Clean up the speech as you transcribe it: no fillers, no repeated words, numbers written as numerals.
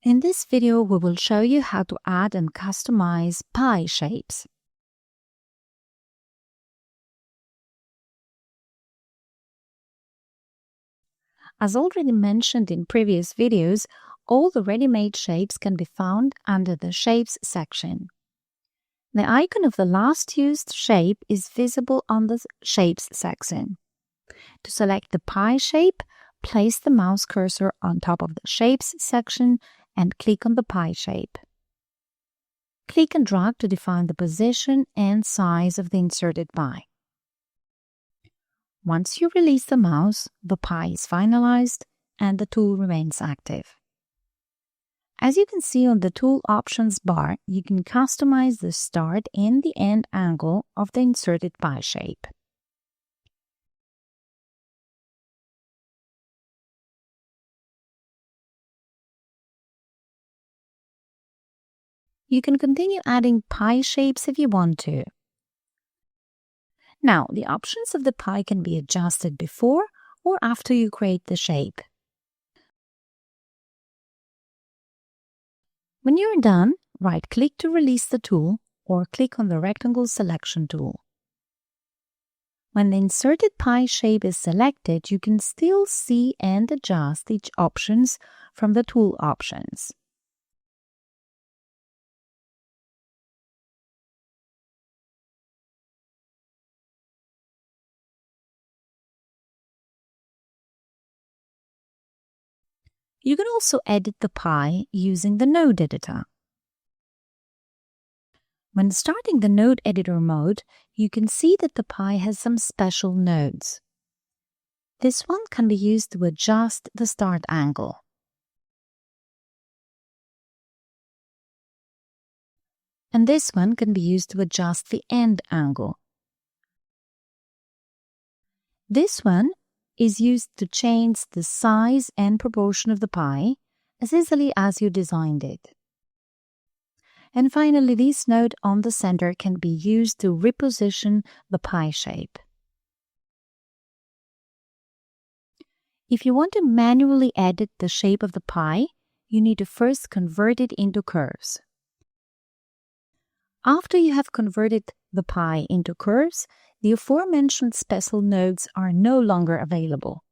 In this video, we will show you how to add and customize pie shapes. As already mentioned in previous videos, all the ready-made shapes can be found under the Shapes section. The icon of the last used shape is visible on the Shapes section. To select the pie shape, place the mouse cursor on top of the Shapes section and click on the pie shape. Click and drag to define the position and size of the inserted pie. Once you release the mouse, the pie is finalized and the tool remains active. As you can see on the Tool Options bar, you can customize the start and the end angle of the inserted pie shape. You can continue adding pie shapes if you want to. Now, the options of the pie can be adjusted before or after you create the shape. When you're done, right-click to release the tool or click on the rectangle selection tool. When the inserted pie shape is selected, you can still see and adjust each options from the tool options. You can also edit the pie using the node editor. When starting the node editor mode, you can see that the pie has some special nodes. This one can be used to adjust the start angle. And this one can be used to adjust the end angle. This one is used to change the size and proportion of the pie as easily as you designed it. And finally, this node on the center can be used to reposition the pie shape. If you want to manually edit the shape of the pie, you need to first convert it into curves. After you have converted the pie into curves, the aforementioned special nodes are no longer available.